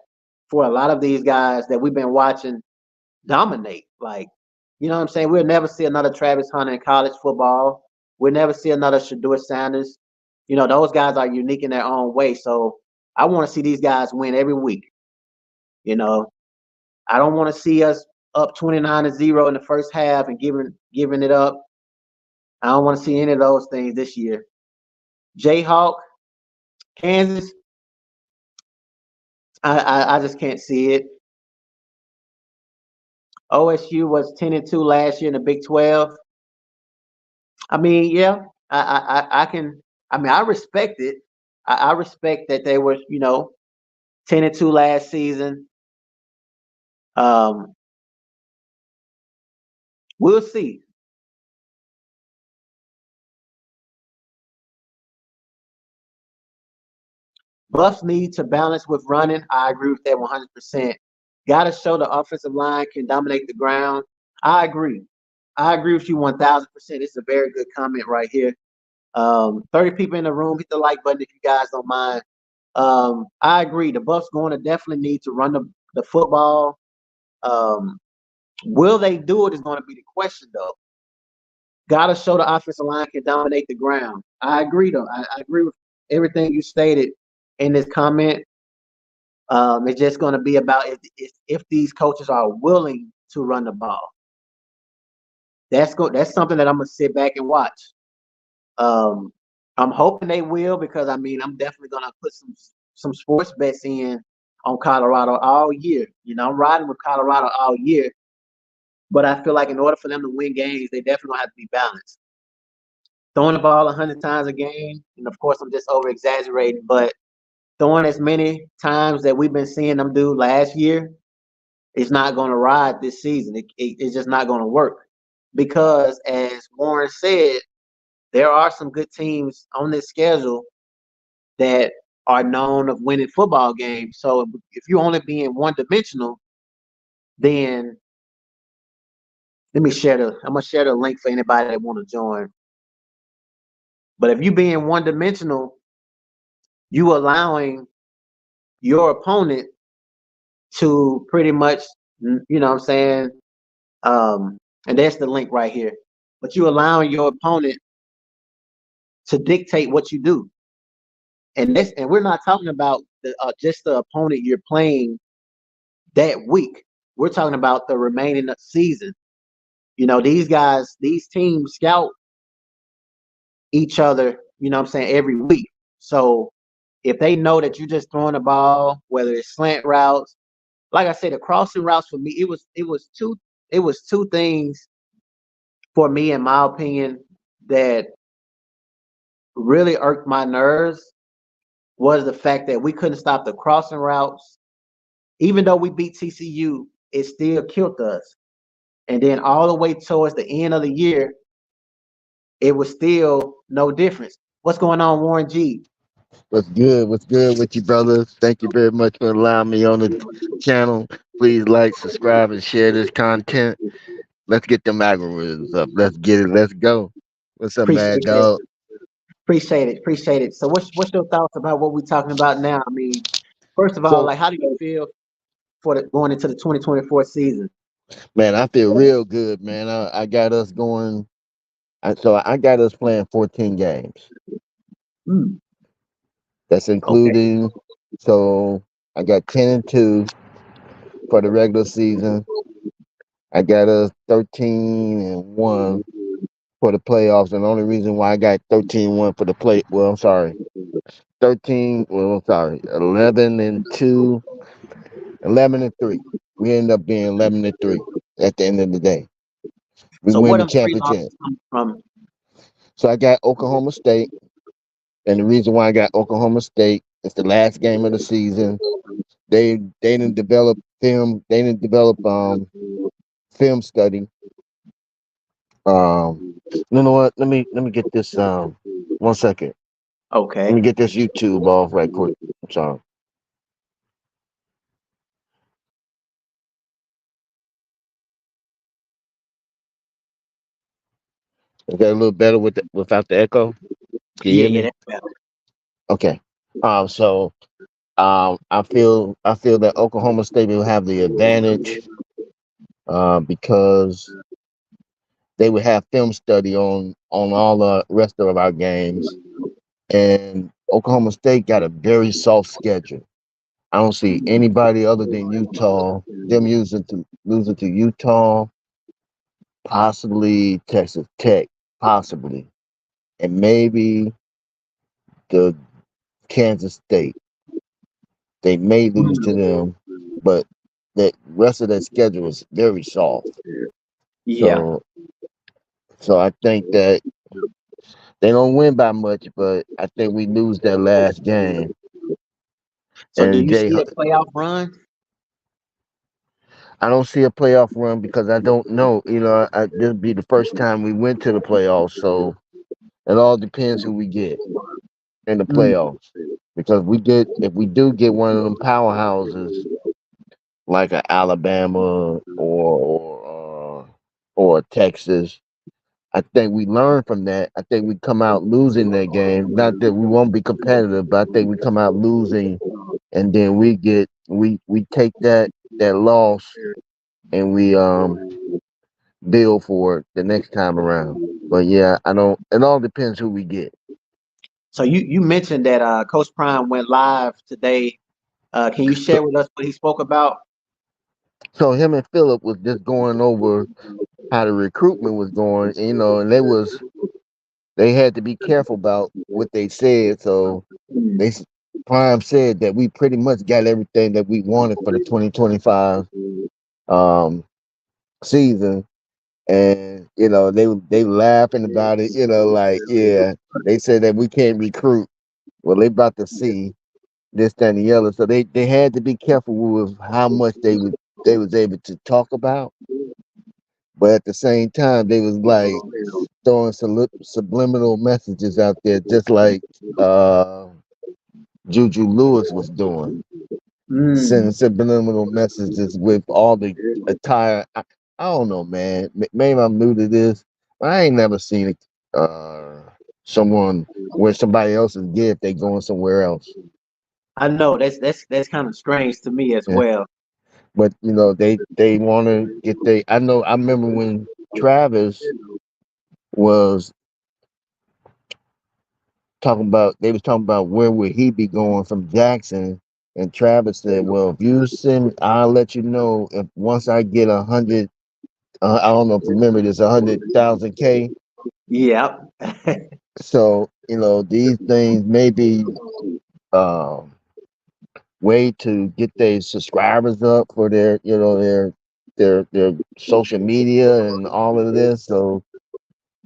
A: for a lot of these guys that we've been watching dominate. Like, you know what I'm saying? We'll never see another Travis Hunter in college football. We'll never see another Shedeur Sanders. Those guys are unique in their own way. So I want to see these guys win every week. You know, I don't want to see us up 29-0 in the first half and giving it up. I don't want to see any of those things this year. Jayhawk, Kansas, I just can't see it. OSU was 10-2 last year in the Big-12. I mean, yeah, I can. I mean, I respect it. I respect that they were, 10-2 last season. Um, we'll see. Buffs need to balance with running. I agree with that 100%. Got to show the offensive line can dominate the ground. I agree. I agree with you 1,000%. It's a very good comment right here. 30 people in the room. Hit the like button if you guys don't mind. I agree. The Buffs going to definitely need to run the football. Will they do it is going to be the question, though. Got to show the offensive line can dominate the ground. I agree, though. I agree with everything you stated in this comment. It's just going to be about if these coaches are willing to run the ball. That's something that I'm gonna sit back and watch. I'm hoping they will because I mean I'm definitely gonna put some sports bets in on Colorado all year. I'm riding with Colorado all year, but I feel like in order for them to win games, they definitely gonna have to be balanced. Throwing the ball 100 times a game, and of course I'm just over exaggerating, but throwing as many times that we've been seeing them do last year, it's not going to ride this season. It's just not going to work because, as Warren said, there are some good teams on this schedule that are known of winning football games. So if you're only being one-dimensional, then I'm gonna share the link for anybody that want to join. But if you being one-dimensional, you allowing your opponent to pretty much, you know what I'm saying, and that's the link right here. But you allowing your opponent to dictate what you do, and we're not talking about just the opponent you're playing that week. We're talking about the remaining season. These teams scout each other. You know what I'm saying, every week. So if they know that you're just throwing the ball, whether it's slant routes, like I said, the crossing routes for me, it was two things for me, in my opinion, that really irked my nerves was the fact that we couldn't stop the crossing routes. Even though we beat TCU, it still killed us. And then all the way towards the end of the year, it was still no difference. What's going on, Warren G?
B: What's good? What's good with you, brothers? Thank you very much for allowing me on the channel. Please like, subscribe, and share this content. Let's get them algorithms up. Let's get it. Let's go. What's up,
A: Appreciate
B: Mad
A: it.
B: Dog?
A: Appreciate it. Appreciate it. So what's your thoughts about what we're talking about now? I mean, first of all,
B: So,
A: like how do you feel for going into the 2024 season?
B: man, I feel real good, man. I got us going. I got us playing 14 games.
A: Hmm.
B: That's
A: Okay.
B: including. So I got 10-2 for the regular season. I got us 13-1 for the playoffs. And the only reason why I got 13-1 for the play, well, I'm sorry, 13, well, I'm sorry, 11-2, 11-3. We ended up being 11-3 at the end of the day. We
A: So where
B: win the
A: them three
B: championship.
A: losses come from?
B: So I got Oklahoma State, And the reason why I got Oklahoma State, it's the last game of the season. They didn't develop film. They didn't develop film study. Um, you know what? Let me get this 1 second. Let
A: Okay.
B: me get this YouTube off right quick. I'm sorry. Is that a little better without the echo? Can you
A: Yeah,
B: hear
A: yeah,
B: me?
A: that's better.
B: Okay. I feel that Oklahoma State will have the advantage because they would have film study on all the rest of our games, and Oklahoma State got a very soft schedule. I don't see anybody other than Utah. Them losing to Utah, possibly Texas Tech, possibly, and maybe the Kansas State. They may lose to them, but the rest of their schedule is very soft.
A: Yeah.
B: So, so I think that they don't win by much, but I think we lose that last game.
A: So do
B: And
A: you
B: Jay,
A: see a playoff run?
B: I don't see a playoff run because I don't know. This will be the first time we went to the playoffs, so it all depends who we get in the
A: Mm,
B: playoffs. Because if we do get one of them powerhouses like a Alabama or Texas, I think we learn from that. I think we come out losing that game. Not that we won't be competitive, but I think we come out losing, and then we take that loss and we build for it the next time around. But yeah, I don't. It all depends who we get.
A: So you mentioned that Coach Prime went live today. Can you
B: So
A: share with us what he spoke about?
B: so him and Philip was just going over how the recruitment was going, and they had to be careful about what they said. So they s- Prime said that we pretty much got everything that we wanted for the 2025 um, season, and they laughing about it. Like, yeah, they said that we can't recruit. Well, they about to see this, that, and the other. So they had to be careful with how much they was able to talk about, but at the same time, they was like throwing subliminal messages out there, just like uh, Juju Lewis was doing,
A: Mm,
B: sending subliminal messages with all the attire. I don't know, man. Maybe I'm new to this, but I ain't never seen it. Someone where somebody else's gift, they going somewhere else.
A: I know that's kind of strange to me as
B: Yeah.
A: well.
B: But they want to get they. I know. I remember when Travis was talking about. They was talking about where would he be going from Jackson, and Travis said, "Well, if you send, I'll let you know if once I get 100. I don't know if you remember this, 100,000 K.
A: Yeah.
B: So these things may be um, way to get their subscribers up for their social media and all of this. So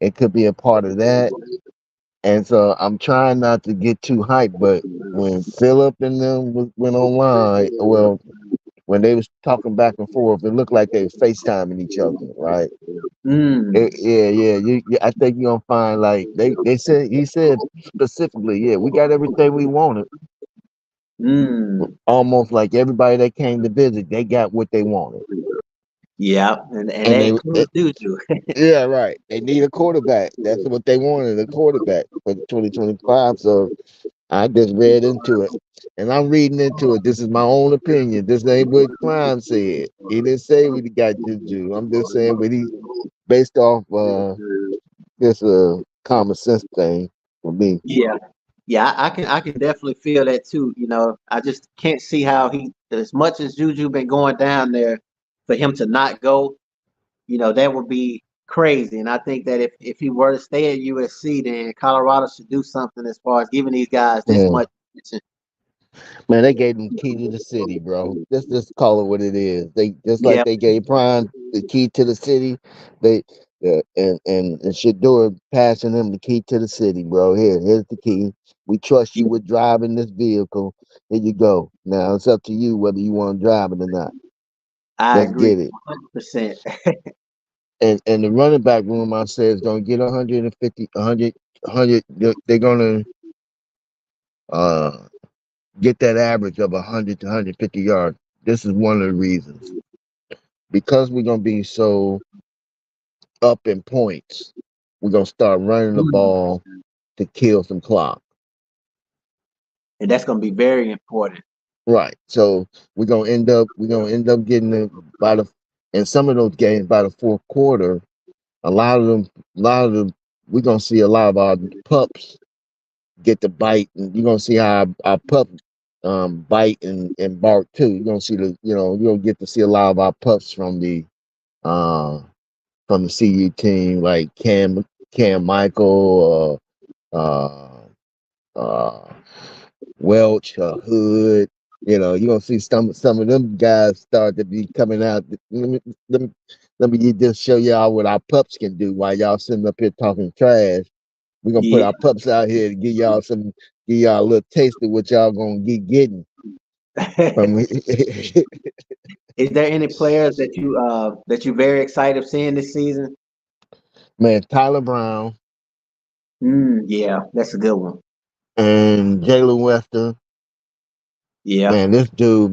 B: it could be a part of that. And so I'm trying not to get too hyped, but when Philip and them went online, well, when they was talking back and forth, it looked like they was FaceTiming each other, right?
A: Mm,
B: Yeah, yeah. I think you're gonna find like they said he said specifically, yeah, we got everything we wanted.
A: mm,
B: Almost like everybody that came to visit, they got what they wanted,
A: yeah, and
B: and
A: that includes Juju.
B: yeah, right. They need a quarterback. That's what they wanted, a quarterback for 2025. So I just read into it. And I'm reading into it. This is my own opinion. This ain't what Prime said. He didn't say we got Juju. I'm just saying what he based off this common sense thing for me.
A: Yeah, yeah, I can definitely feel that too. I just can't see how as much as Juju been going down there, for him to not go, that would be crazy. And I think that if he were to stay at USC, then Colorado should do something as far as giving these guys this
B: Yeah.
A: much attention.
B: Man, they gave him key to the city, bro. Just call it what it is. They just like
A: Yeah.
B: they gave Prime the key to the city. They Yeah, and Shador passing him the key to the city, bro. Here's the key. We trust you with driving this vehicle. Here you go. Now it's up to you whether you want to drive it or not.
A: I
B: Let's
A: agree
B: get it.
A: 100%.
B: And the running back room, I said, is gonna get 150, 100, 100. They're gonna uh get that average of 100 to 150 yards. This is one of the reasons because we're gonna be so up in points. We're gonna start running the
A: Mm.
B: ball to kill some clock.
A: And that's going to be very important.
B: Right. So we're gonna end up getting it by the in some of those games by the fourth quarter. A lot of them, a lot of them, we're gonna see a lot of our pups get the bite, and you're gonna see how our pup bite and bark too. You're gonna see you're gonna get to see a lot of our pups uh from the CU team, like Cam Michael, uh Welch, Hood. You're gonna see some of them guys start to be coming out. Let me, let me just show y'all what our pups can do while y'all sitting up here talking trash. We're gonna put
A: Yeah.
B: our pups out here to give y'all a little taste of what y'all gonna get getting from
A: Is there any players that you very excited of seeing this season?
B: man, Tyler Brown
A: Yeah, that's a good one.
B: and Jalen Wester.
A: Yeah.
B: Man, this dude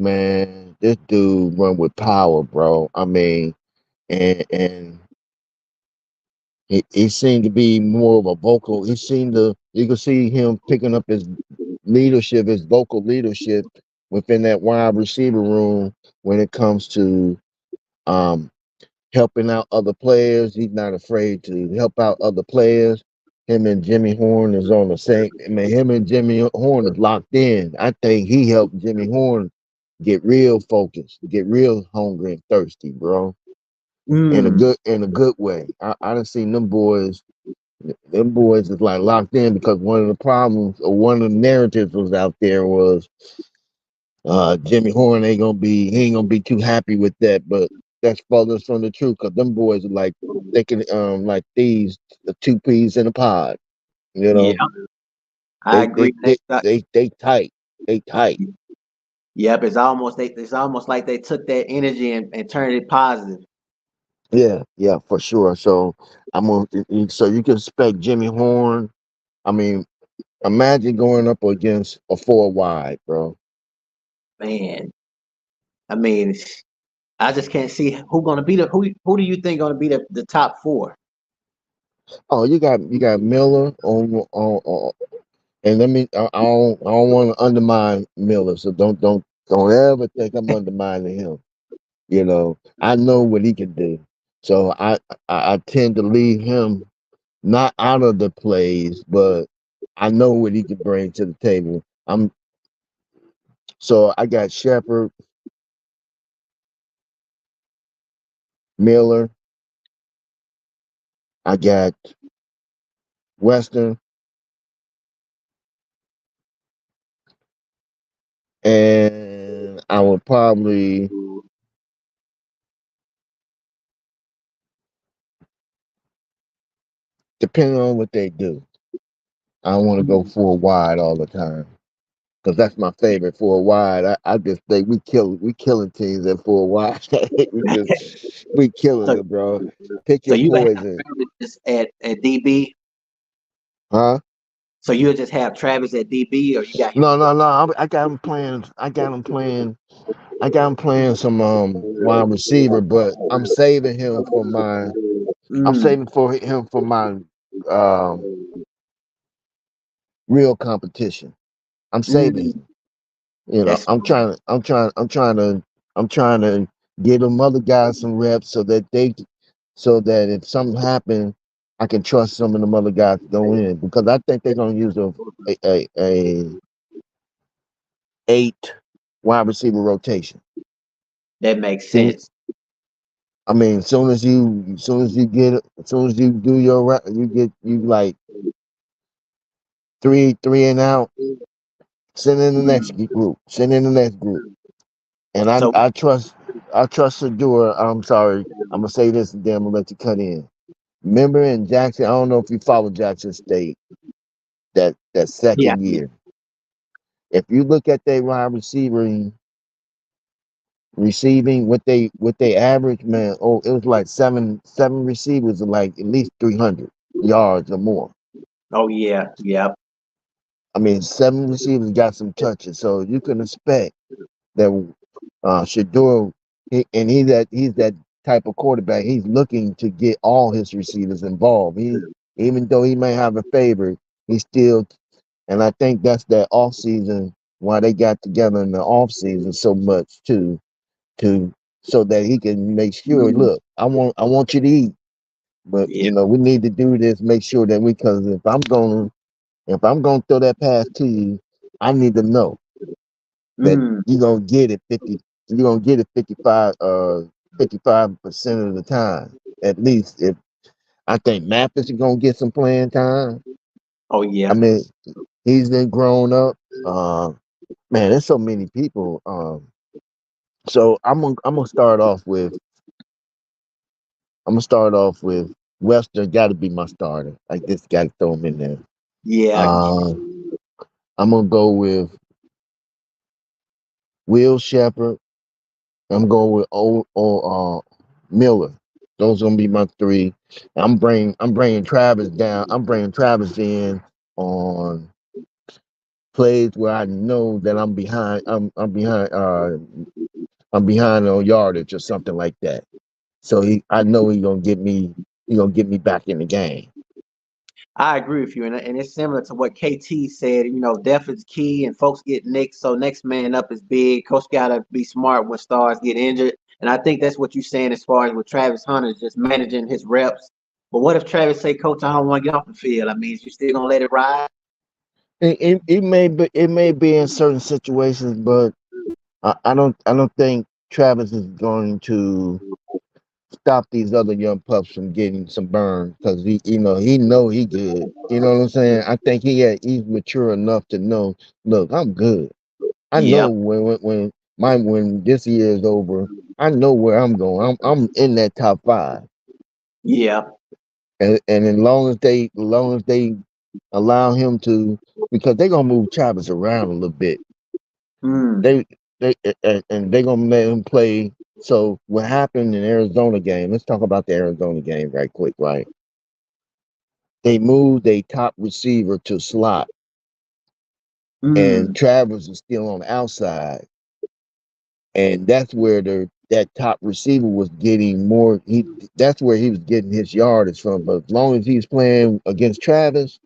B: run with power, bro. I mean, and he seemed to be more of a vocal. You can see him picking up his leadership, his vocal leadership within that wide receiver room when it comes to um, helping out other players. He's not afraid to help out other players. Him and Jimmy Horn is on the same. I mean, him and Jimmy Horn is locked in. I think he helped Jimmy Horn get real focused, get real hungry and thirsty, bro.
A: Mm,
B: In a good way. I done seen them boys. Them boys is like locked in because one of the problems or one of the narratives was out there was Jimmy Horn ain't gonna be too happy with that, but that's furthest from the truth because them boys are like thinking like thieves, the two peas in a pod. You
A: yeah,
B: know,
A: I agree.
B: they tight, they tight.
A: Yep, it's almost like they took that energy and turned it positive.
B: Yeah, yeah, for sure. So so you can expect Jimmy Horn. I mean, imagine going up against a four wide, bro.
A: Man, I mean, I just can't see who gonna be the who do you think gonna be the top four?
B: Oh, you got Miller on and I don't want to undermine Miller, so don't ever think I'm undermining him. I know what he can do, so I tend to leave him not out of the plays, but I know what he can bring to the table. I got Shepard, Miller, I got Western, and I would probably, depending on what they do, I don't want to go full wide all the time. Because that's my favorite for a wide. I just think we killing teams at for a wide. we killing
A: So
B: them, bro. Pick
A: so
B: your
A: you would have
B: poison,
A: Travis just at DB.
B: huh?
A: So you would just have Travis at DB, or you got him
B: No, no,
A: going.
B: no. I got him playing. I got him playing some wide receiver, but I'm saving him for my. I'm
A: Mm,
B: saving for him for my um, real competition. I'm saving
A: mm,
B: him.
A: that's
B: I'm trying to give them other guys some reps so that if something happens, I can trust some of them other guys to go in because I think they're gonna use a 8 wide receiver rotation.
A: that makes
B: See,
A: sense.
B: I mean, as soon as you do your you get you like three and out, send in the next
A: Mm.
B: group, send in the next group. And
A: So
B: I trust Sadura. I'm sorry. I'm gonna say this and then I'm gonna let you cut in. Remember in Jackson, I don't know if you follow Jackson State that
A: Yeah.
B: second year. If you look at their wide receiving what they average, man, oh, it was like seven receivers are like at least 300 yards or more.
A: Oh yeah. Yep.
B: I mean, seven receivers got some touches, so you can expect that Shador, he's that type of quarterback. He's looking to get all his receivers involved. Even though he may have a favorite, he still, and I think that's that off season why they got together in the off season so much too, to so that he can make sure.
A: Mm,
B: Look, I want you to eat, but
A: yeah.
B: we need to do this. Make sure that because if I'm gonna throw that pass to you, I need to know that
A: Mm,
B: you're gonna get it 50, you're gonna get it 55% of the time. At least if I think Mathis is gonna get some playing time.
A: oh
B: I
A: yeah.
B: mean, he's been grown up. Man, there's so many people. So I'm gonna start off with Western. Got to be my starter. Like this, got to throw him in there.
A: Yeah.
B: Uh, I'm gonna go with Will Shepherd. I'm going with Miller. Those gonna be my three. I'm bringing Travis down. I'm bringing Travis in on plays where I know that I'm behind. I'm behind. I'm behind on yardage or something like that. So I know he's gonna get me. He gonna get me back in the game.
A: I agree with you, and it's similar to what KT said. Depth is key, and folks get nicked, so next man up is big. Coach got to be smart when stars get injured, and I think that's what you're saying as far as with Travis Hunter, just managing his reps. But what if Travis say, "Coach, I don't want to get off the field"? I mean, is you still gonna let it ride?
B: It may be in certain situations, but I don't think Travis is going to stop these other young pups from getting some burn because he know he good. You know what I'm saying? I think he's mature enough to know. Look, I'm good. I know
A: Yep.
B: when this year is over, I know where I'm going. I'm in that top five,
A: Yeah.
B: and as long as they allow him to, because they're gonna move Travis around a little bit.
A: Mm.
B: They and they're gonna let him play. So what happened in Arizona game? Let's talk about the Arizona game right quick, right? They moved a top receiver to slot, and
A: Mm.
B: Travis is still on the outside, and that's where that top receiver was getting more. That's where he was getting his yardage from. But as long as he's playing against Travis,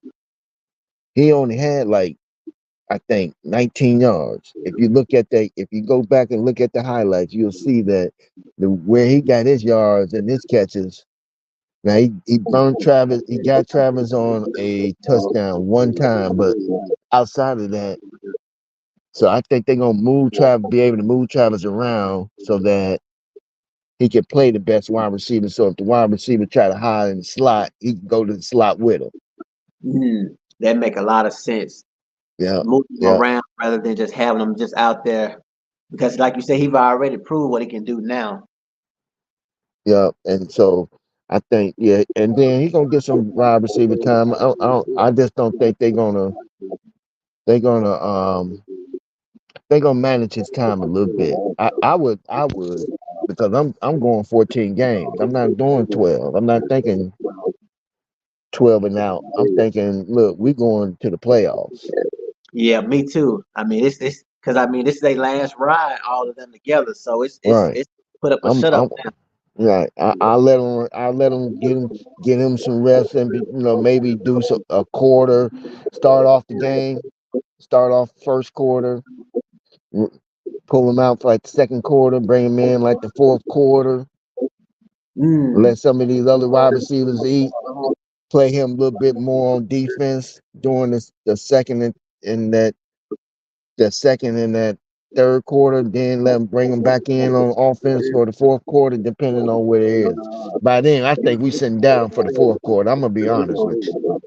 B: he only had like I think 19 yards. If you go back and look at the highlights, you'll see that where he got his yards and his catches. Now he burned Travis. He got Travis on a touchdown one time, but outside of that, so I think they're gonna be able to move Travis around so that he can play the best wide receiver. So if the wide receiver try to hide in the slot, he can go to the slot with him.
A: Mm. That make a lot of sense.
B: Yeah,
A: Moving them
B: yeah,
A: around rather than just having them just out there, because like you said, he's already proved what he can do now.
B: yeah. And so I think, yeah, and then he's gonna get some wide receiver time. I just don't think they're gonna manage his time a little bit. I would because I'm going 14 games. I'm not doing 12. I'm not thinking 12 and out. I'm thinking, look, we're going to the playoffs.
A: Yeah, me too. I mean, it's because I mean this is their last ride, all of them together. So it's it's
B: Right.
A: it's put up a
B: I'm
A: shut up
B: I'm right. I let him get him some rest and maybe do a quarter, start off the game, start off first quarter, r- pull him out for like the second quarter, bring him in like the fourth quarter,
A: now. Mm,
B: let some of these other wide receivers eat, play him a little bit more on defense during the second and that third quarter, then let him bring him back in on offense for the fourth quarter, depending on what it is. By then, I think we sitting down for the fourth quarter. I'm gonna be honest with you.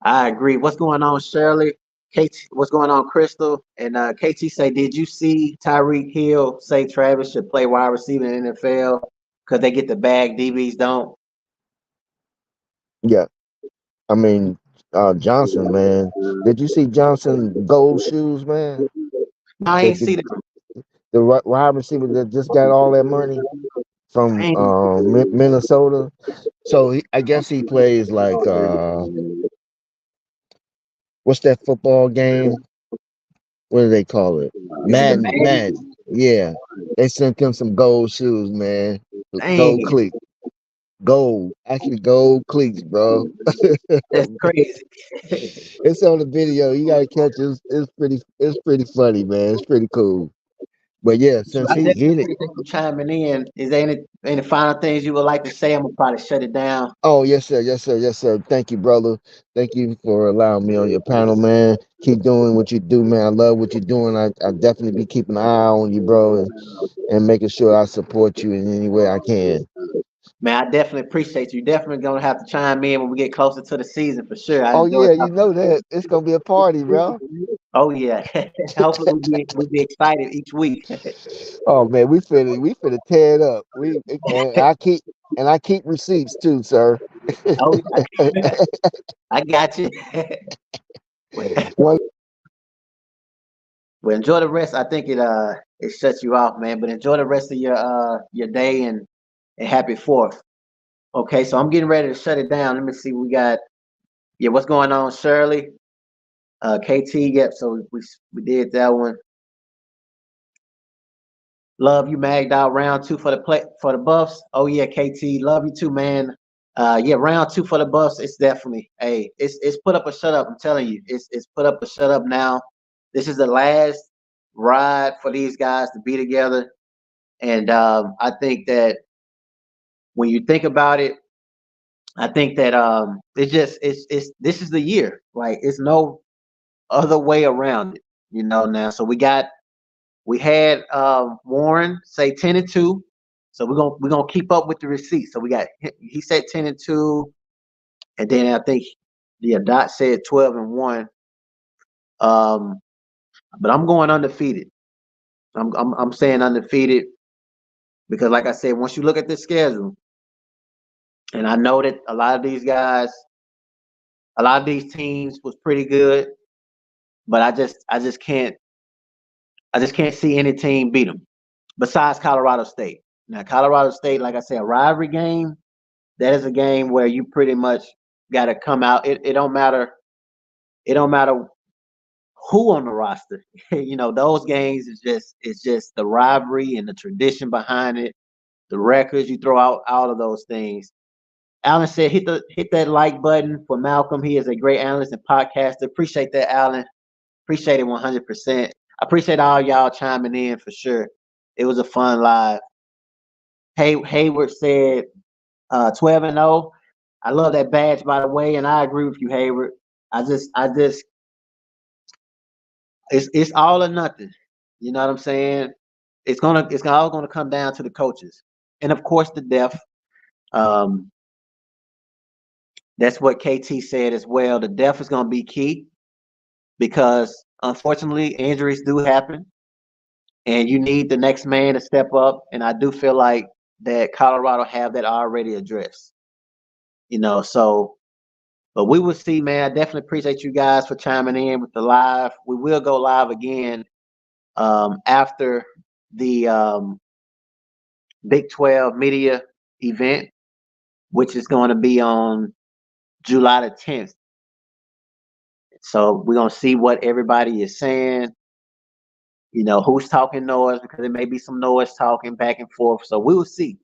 A: I agree. What's going on, Shirley? KT, what's going on, Crystal? And KT say, did you see Tyreek Hill say Travis should play wide receiver in the NFL because they get the bag, DBs don't?
B: Yeah, I mean, Johnson, man. Did you see Johnson gold shoes, man?
A: No, I
B: The
A: ain't
B: the
A: see that.
B: wide receiver that just got all that money
A: I
B: from
A: ain't,
B: Minnesota. So I guess he plays like what's that football game? What do they call it?
A: is it the
B: Madden,
A: man?
B: Madden. Yeah, they sent him some gold shoes, man. Gold
A: Dang,
B: cleat, gold, actually gold cleats, bro.
A: that's crazy.
B: It's on the video. You gotta catch it. It's pretty funny, man. It's pretty cool. But yeah,
A: So
B: since
A: I
B: he
A: definitely
B: hit it.
A: appreciate you chiming in. Is there any final things you would like to say? I'm gonna probably shut it down.
B: Oh yes, sir. Yes, sir. Yes, sir. Thank you, brother. Thank you for allowing me on your panel, man. Keep doing what you do, man. I love what you're doing. I definitely be keeping an eye on you, bro, and making sure I support you in any way I can.
A: Man, I definitely appreciate you. Definitely gonna have to chime in when we get closer to the season for sure. I
B: Oh
A: enjoy
B: yeah, you
A: talking.
B: know that it's gonna be a party, bro.
A: Oh yeah. Hopefully we be excited each week.
B: Oh man, we finna tear it up. We and I keep receipts too, sir.
A: Oh, I got you.
B: One
A: Well, enjoy the rest. I think it shuts you off, man. But enjoy the rest of your day and happy Fourth. Okay, so I'm getting ready to shut it down. Let me see. We got what's going on, Shirley? KT. Yep. So we did that one. Love you, Magged out round two for the Buffs. Oh yeah, KT. Love you too, man. Yeah, round two for the Buffs. It's definitely it's put up or shut up. I'm telling you, it's put up or shut up now. This is the last ride for these guys to be together. And I think that when you think about it, I think that it's this is the year. Like it's no other way around it. Now. So we had Warren say 10-2. So we're gonna keep up with the receipts. So he said 10-2, and then I think Dot said 12-1. Um, but I'm going undefeated. I'm saying undefeated because, like I said, once you look at this schedule, and I know that a lot of these teams was pretty good, but I just can't see any team beat them besides Colorado State. Now, Colorado State, like I said, a rivalry game. That is a game where you pretty much got to come out. It don't matter. It don't matter who on the roster. Those games is just the rivalry and the tradition behind it. The records you throw out, all of those things. Alan said, hit that like button for Malcolm. He is a great analyst and podcaster. Appreciate that, Alan. Appreciate it 100%. I appreciate all y'all chiming in for sure. It was a fun live. Hayward said 12-0. I love that badge, by the way, and I agree with you, Hayward. I just, it's all or nothing. You know what I'm saying? It's all gonna come down to the coaches, and of course the depth. Um, that's what KT said as well. The depth is gonna be key because unfortunately injuries do happen, and you need the next man to step up. And I do feel like that Colorado have that already addressed. So but we will see, man. I definitely appreciate you guys for chiming in with the live. We will go live again after the Big 12 media event, which is going to be on July the 10th. So we're going to see what everybody is saying, who's talking noise, because there may be some noise talking back and forth. So we will see.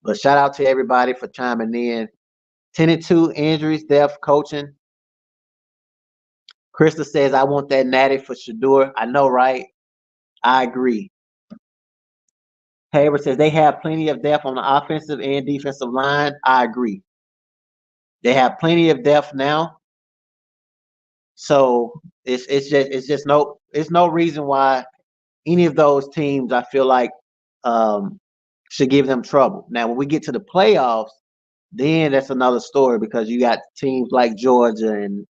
A: But shout out to everybody for chiming in. 10-2 injuries, death, coaching. Krista says, I want that natty for Shador. I know, right? I agree. Hayward says they have plenty of depth on the offensive and defensive line. I agree. They have plenty of depth now. So it's no reason why any of those teams I feel like should give them trouble. Now when we get to the playoffs, then that's another story because you got teams like Georgia and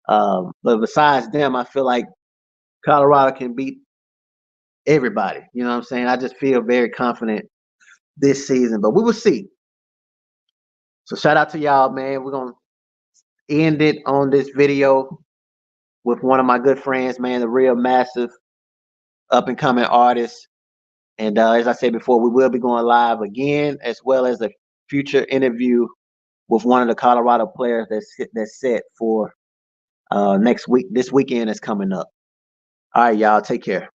A: but besides them, I feel like Colorado can beat everybody. You know what I'm saying? I just feel very confident this season, but we will see. So shout out to y'all, man. We're gonna end it on this video with one of my good friends, man, the real massive up and coming artist. And as I said before, we will be going live again, as well as a future interview with one of the Colorado players that's set for next week. This weekend is coming up. All right, y'all, take care.